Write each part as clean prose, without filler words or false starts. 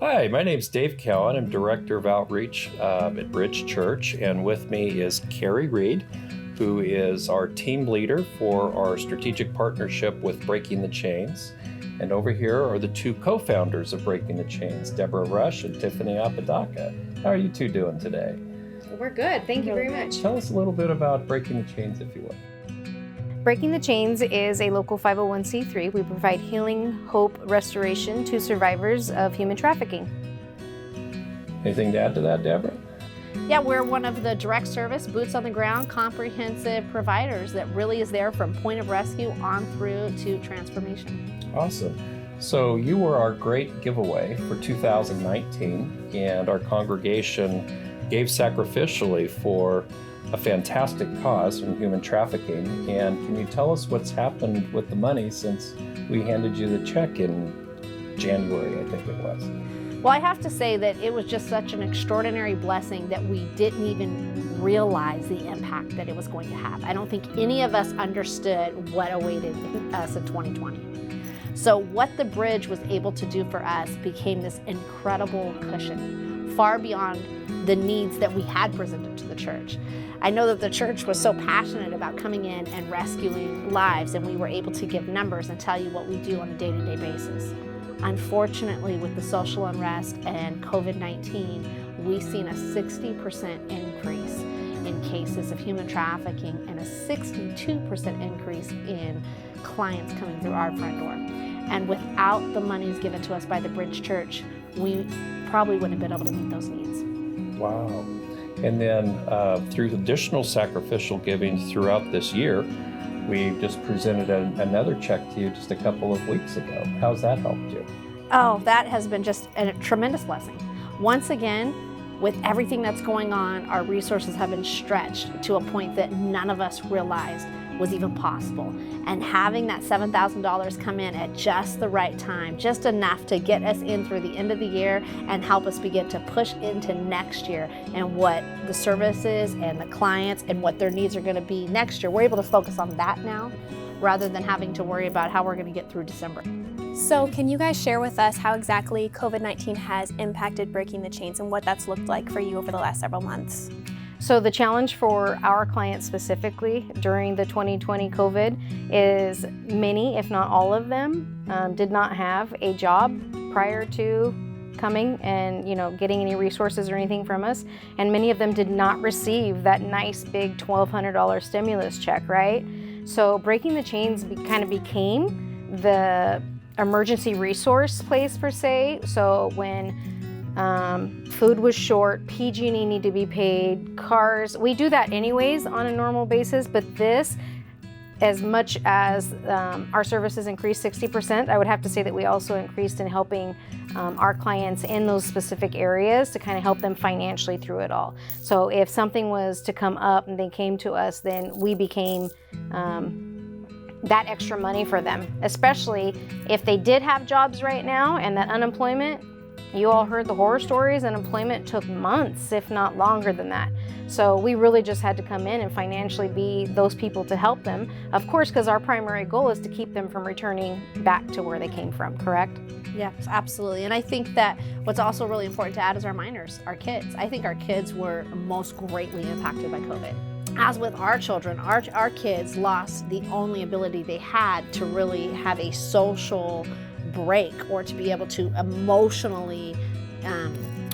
Hi, my name's Dave Cowan. I'm Director of Outreach at BridgeOutreach, and with me is Carrie Reed, who is our team leader for our strategic partnership with Breaking the Chains. And over here are the two co-founders of Breaking the Chains, Deborah Rush and Tiffany Apodaca. How are you two doing today? We're good. Thank you very much. Tell us a little bit about Breaking the Chains, if you will. Breaking the Chains is a local 501c3. We provide healing, hope, restoration to survivors of human trafficking. Anything to add to that, Deborah? Yeah, we're one of the direct service, boots on the ground, comprehensive providers that really is there from point of rescue on through to transformation. Awesome. So you were our great giveaway for 2019, and our congregation gave sacrificially for a fantastic cause in human trafficking. And can you tell us what's happened with the money since we handed you the check in January, I think it was? Well, I have to say that it was just such an extraordinary blessing that we didn't even realize the impact that it was going to have. I don't think any of us understood what awaited us in 2020. So what the Bridge was able to do for us became this incredible cushion, far beyond the needs that we had presented to the church. I know that the church was so passionate about coming in and rescuing lives, and we were able to give numbers and tell you what we do on a day-to-day basis. Unfortunately, with the social unrest and COVID-19, we've seen a 60% increase in cases of human trafficking and a 62% increase in clients coming through our front door. And without the monies given to us by the Bridge Church, we probably wouldn't have been able to meet those needs. Wow. And then through additional sacrificial giving throughout this year, we just presented another check to you just a couple of weeks ago. How's that helped you? Oh, that has been just a tremendous blessing. Once again, with everything that's going on, our resources have been stretched to a point that none of us realized was even possible. And having that $7,000 come in at just the right time, just enough to get us in through the end of the year and help us begin to push into next year and what the services and the clients and what their needs are going to be next year. We're able to focus on that now rather than having to worry about how we're going to get through December. So can you guys share with us how exactly COVID-19 has impacted Breaking the Chains and what that's looked like for you over the last several months? So the challenge for our clients specifically during the 2020 COVID is many, if not all of them, did not have a job prior to coming and getting any resources or anything from us. And many of them did not receive that nice big $1,200 stimulus check, right? So Breaking the Chains kind of became the emergency resource place per se. So when food was short, PG&E need to be paid, cars, we do that anyways on a normal basis, but this, as much as our services increased 60%, I would have to say that we also increased in helping our clients in those specific areas to kind of help them financially through it all. So if something was to come up and they came to us, then we became that extra money for them, especially if they did have jobs right now and that unemployment, you all heard the horror stories, unemployment took months, if not longer than that. So we really just had to come in and financially be those people to help them. Of course, because our primary goal is to keep them from returning back to where they came from, correct? Yes, absolutely. And I think that what's also really important to add is our minors, our kids. I think our kids were most greatly impacted by COVID. As with our children, our kids lost the only ability they had to really have a social break or to be able to emotionally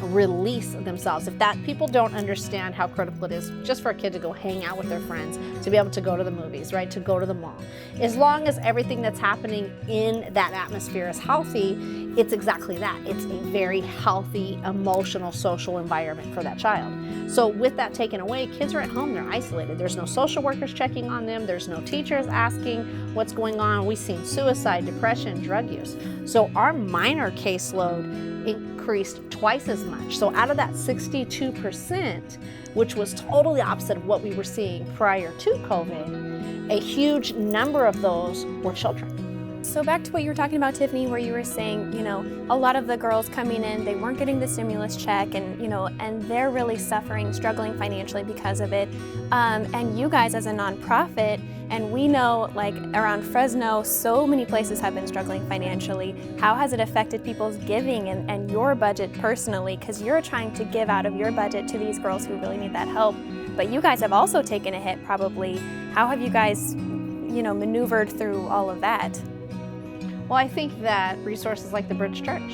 release themselves. If that people don't understand how critical it is just for a kid to go hang out with their friends, to be able to go to the movies, right, to go to the mall. As long as everything that's happening in that atmosphere is healthy, it's exactly that. It's a very healthy, emotional, social environment for that child. So with that taken away, kids are at home, they're isolated. There's no social workers checking on them. There's no teachers asking what's going on. We've seen suicide, depression, drug use. So our minor caseload increased twice as much. So out of that 62%, which was totally opposite of what we were seeing prior to COVID, a huge number of those were children. So back to what you were talking about, Tiffany, where you were saying, a lot of the girls coming in, they weren't getting the stimulus check and they're really suffering, struggling financially because of it. And you guys as a nonprofit, and we know like around Fresno, so many places have been struggling financially. How has it affected people's giving and your budget personally? Because you're trying to give out of your budget to these girls who really need that help. But you guys have also taken a hit probably. How have you guys, maneuvered through all of that? Well, I think that resources like the Bridge Church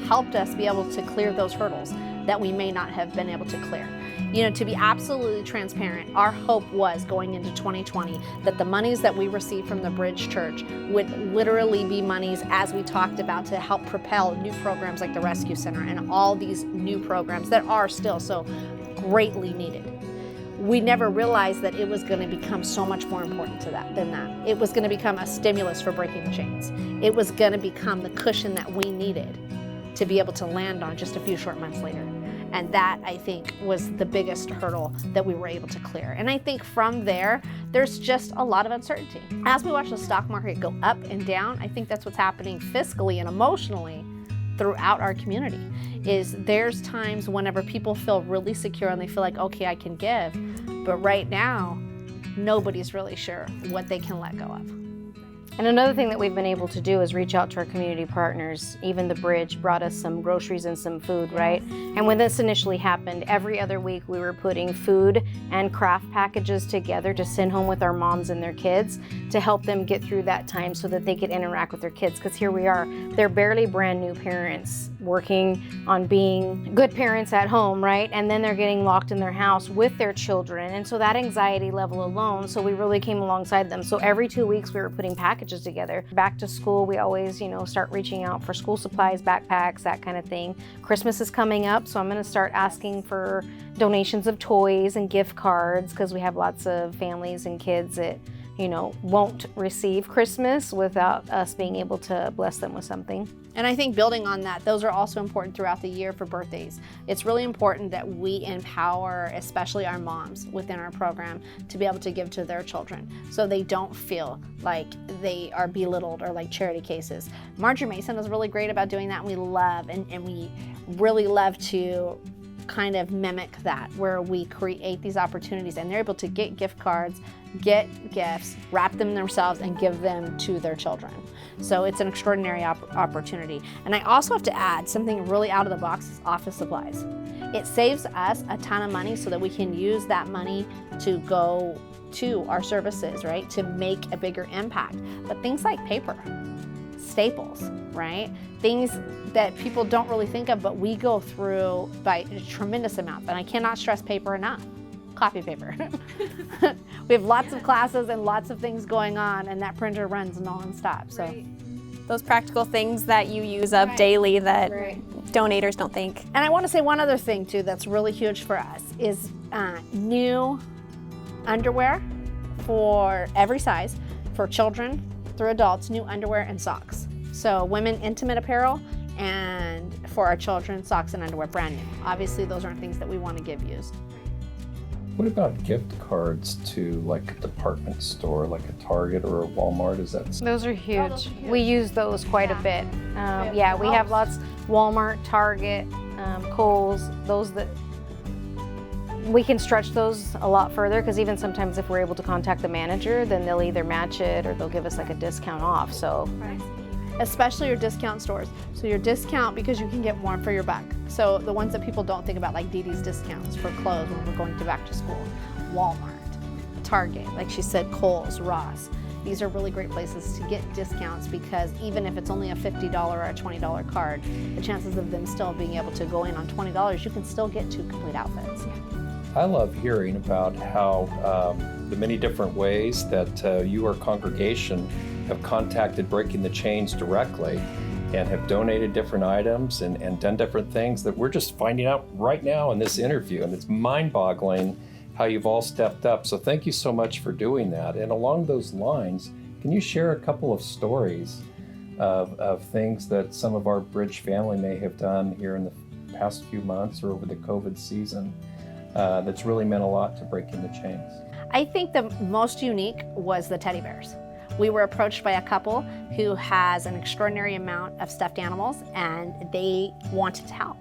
helped us be able to clear those hurdles that we may not have been able to clear. To be absolutely transparent, our hope was going into 2020 that the monies that we received from the Bridge Church would literally be monies, as we talked about, to help propel new programs like the Rescue Center and all these new programs that are still so greatly needed. We never realized that it was going to become so much more important than that. It was going to become a stimulus for breaking the chains. It was going to become the cushion that we needed to be able to land on just a few short months later. And that, I think, was the biggest hurdle that we were able to clear. And I think from there, there's just a lot of uncertainty. As we watch the stock market go up and down, I think that's what's happening fiscally and emotionally throughout our community. Is there's times whenever people feel really secure and they feel like, okay, I can give, but right now, nobody's really sure what they can let go of. And another thing that we've been able to do is reach out to our community partners. Even the Bridge brought us some groceries and some food, right? And when this initially happened, every other week we were putting food and craft packages together to send home with our moms and their kids to help them get through that time so that they could interact with their kids. Because here we are, they're barely brand new parents working on being good parents at home, right? And then they're getting locked in their house with their children. And so that anxiety level alone, so we really came alongside them. So every 2 weeks we were putting packages together. Back to school, we always, start reaching out for school supplies, backpacks, that kind of thing. Christmas is coming up, so I'm going to start asking for donations of toys and gift cards because we have lots of families and kids that, won't receive Christmas without us being able to bless them with something. And I think building on that, those are also important throughout the year for birthdays. It's really important that we empower, especially our moms within our program, to be able to give to their children so they don't feel like they are belittled or like charity cases. Marjorie Mason is really great about doing that, and we love, and we really love to kind of mimic that, where we create these opportunities and they're able to get gift cards, get gifts, wrap them themselves, and give them to their children. So it's an extraordinary opportunity. And I also have to add something really out of the box is office supplies. It saves us a ton of money so that we can use that money to go to our services, right, to make a bigger impact. But things like paper, staples, right, things that people don't really think of, but we go through by tremendous amounts. And I cannot stress paper enough. Copy paper. We have lots of classes and lots of things going on, and that printer runs non-stop. So those practical things that you use up daily that donators don't think. And I want to say one other thing too that's really huge for us is new underwear for every size, for children through adults, new underwear and socks. So women intimate apparel, and for our children, socks and underwear, brand new. Obviously those aren't things that we want to give used. What about gift cards to like a department store, like a Target or a Walmart? Is that? Those are huge. We use those quite a bit. We have lots, Walmart, Target, Kohl's, those that we can stretch those a lot further, because even sometimes if we're able to contact the manager, then they'll either match it or they'll give us like a discount off. So. Especially your discount stores. So your discount, because you can get more for your buck. So the ones that people don't think about, like Dee Dee's discounts for clothes when we're going to back to school, Walmart, Target, like she said, Kohl's, Ross. These are really great places to get discounts, because even if it's only a $50 or a $20 card, the chances of them still being able to go in on $20, you can still get 2 complete outfits. I love hearing about how the many different ways that you, our congregation, have contacted Breaking the Chains directly and have donated different items and done different things that we're just finding out right now in this interview. And it's mind-boggling how you've all stepped up. So thank you so much for doing that. And along those lines, can you share a couple of stories of things that some of our Bridge family may have done here in the past few months or over the COVID season that's really meant a lot to Breaking the Chains? I think the most unique was the teddy bears. We were approached by a couple who has an extraordinary amount of stuffed animals, and they wanted to help.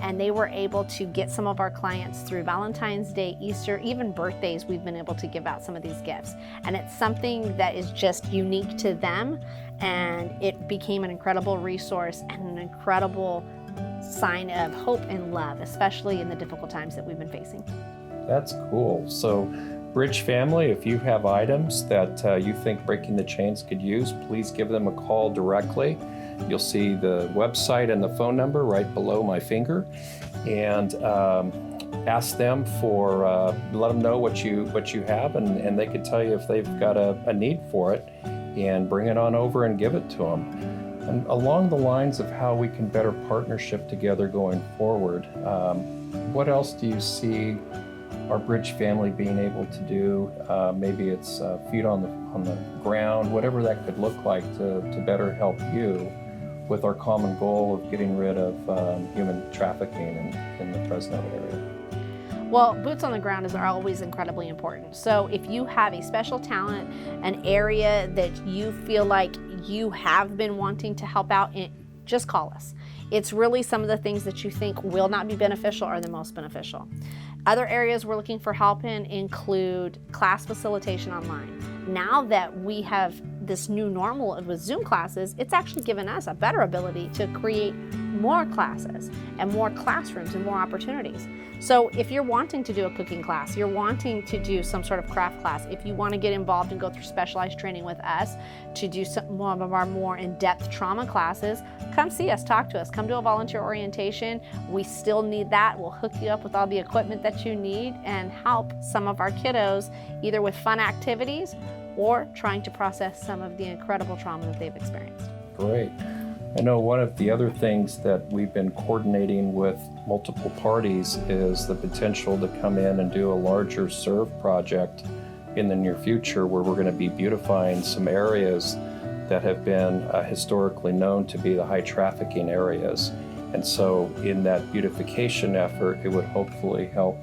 And they were able to get some of our clients through Valentine's Day, Easter, even birthdays. We've been able to give out some of these gifts. And it's something that is just unique to them. And it became an incredible resource and an incredible sign of hope and love, especially in the difficult times that we've been facing. That's cool. So, Bridge family, if you have items that you think Breaking the Chains could use, please give them a call directly. You'll see the website and the phone number right below my finger, and ask them for, let them know what you have, and they could tell you if they've got a need for it, and bring it on over and give it to them. And along the lines of how we can better partnership together going forward, what else do you see our Bridge family being able to do? Maybe it's feet on the ground, whatever that could look like to better help you with our common goal of getting rid of human trafficking in the Fresno area. Well, boots on the ground is always incredibly important. So if you have a special talent, an area that you feel like you have been wanting to help out in, just call us. It's really some of the things that you think will not be beneficial are the most beneficial. Other areas we're looking for help in include class facilitation online. Now that we have this new normal with Zoom classes, it's actually given us a better ability to create more classes and more classrooms and more opportunities. So if you're wanting to do a cooking class, you're wanting to do some sort of craft class, if you want to get involved and go through specialized training with us to do one of our more in-depth trauma classes, come see us, talk to us, come to a volunteer orientation. We still need that. We'll hook you up with all the equipment that you need and help some of our kiddos either with fun activities or trying to process some of the incredible trauma that they've experienced. Great. I know one of the other things that we've been coordinating with multiple parties is the potential to come in and do a larger serve project in the near future, where we're going to be beautifying some areas that have been historically known to be the high trafficking areas. And so in that beautification effort, it would hopefully help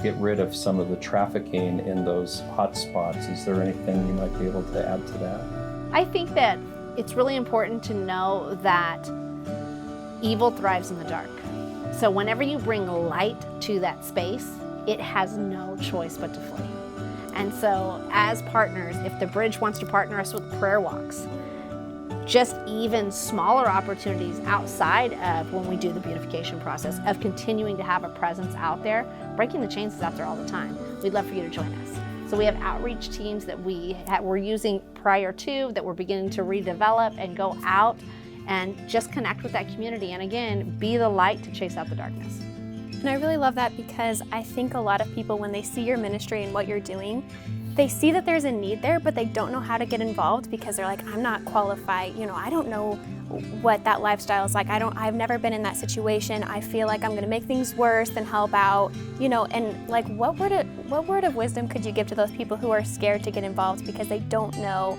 get rid of some of the trafficking in those hot spots. Is there anything you might be able to add to that? I think that it's really important to know that evil thrives in the dark. So whenever you bring light to that space, it has no choice but to flee. And so as partners, if the Bridge wants to partner us with prayer walks, just even smaller opportunities outside of when we do the beautification process of continuing to have a presence out there, Breaking the Chains is out there all the time. We'd love for you to join us. So we have outreach teams that we're using prior to, that we're beginning to redevelop and go out and just connect with that community. And again, be the light to chase out the darkness. And I really love that, because I think a lot of people, when they see your ministry and what you're doing, they see that there's a need there, but they don't know how to get involved because they're like, I'm not qualified. I don't know what that lifestyle is like. I've never been in that situation. I feel like I'm going to make things worse than help out, and like, what word of wisdom could you give to those people who are scared to get involved because they don't know,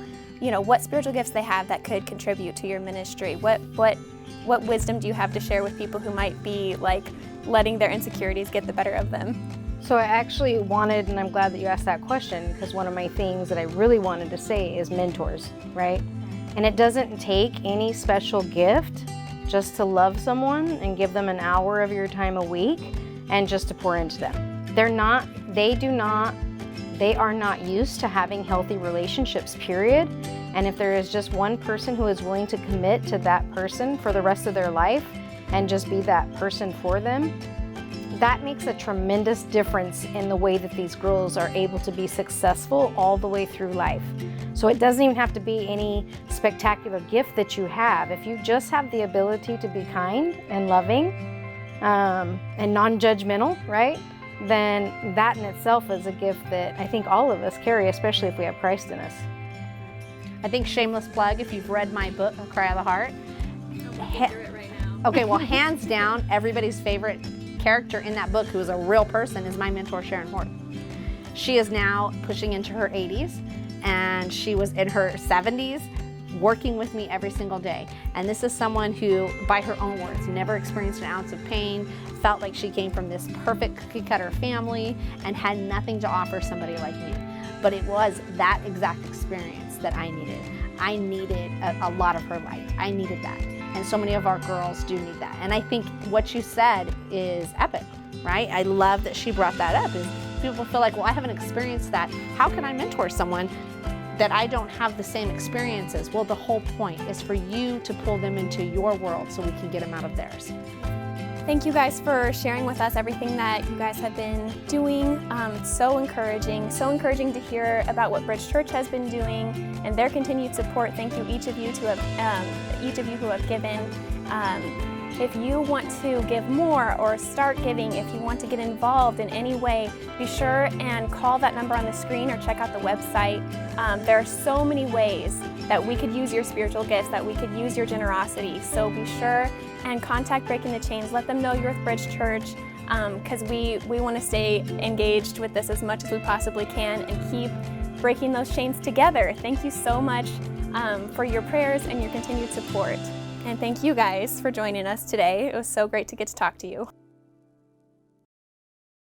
what spiritual gifts they have that could contribute to your ministry? What wisdom do you have to share with people who might be like letting their insecurities get the better of them? So I actually wanted, and I'm glad that you asked that question, because one of my things that I really wanted to say is mentors, right? And it doesn't take any special gift just to love someone and give them an hour of your time a week and just to pour into them. They are not used to having healthy relationships, period. And if there is just one person who is willing to commit to that person for the rest of their life and just be that person for them, that makes a tremendous difference in the way that these girls are able to be successful all the way through life. So it doesn't even have to be any spectacular gift that you have. If you just have the ability to be kind and loving and non-judgmental, right? Then that in itself is a gift that I think all of us carry, especially if we have Christ in us. I think, shameless plug, if you've read my book, A Cry of the Heart. Okay, well, hands down, everybody's favorite character in that book, who is a real person, is my mentor, Sharon Hort. She is now pushing into her 80s, and she was in her 70s working with me every single day. And this is someone who, by her own words, never experienced an ounce of pain, felt like she came from this perfect cookie cutter family and had nothing to offer somebody like me. but it was that exact experience that I needed. I needed a lot of her light. I needed that. And so many of our girls do need that. And I think what you said is epic, right? I love that she brought that up, is people feel like, well, I haven't experienced that. How can I mentor someone that I don't have the same experiences? Well, the whole point is for you to pull them into your world so we can get them out of theirs. Thank you guys for sharing with us everything that you guys have been doing. It's so encouraging to hear about what Bridge Church has been doing and their continued support. Thank you, each of you who have given. If you want to give more or start giving, if you want to get involved in any way, be sure and call that number on the screen or check out the website. There are so many ways that we could use your spiritual gifts, that we could use your generosity. So be sure and contact Breaking the Chains. Let them know you're with Bridge Church, because we want to stay engaged with this as much as we possibly can and keep breaking those chains together. Thank you so much for your prayers and your continued support. And thank you guys for joining us today. It was so great to get to talk to you.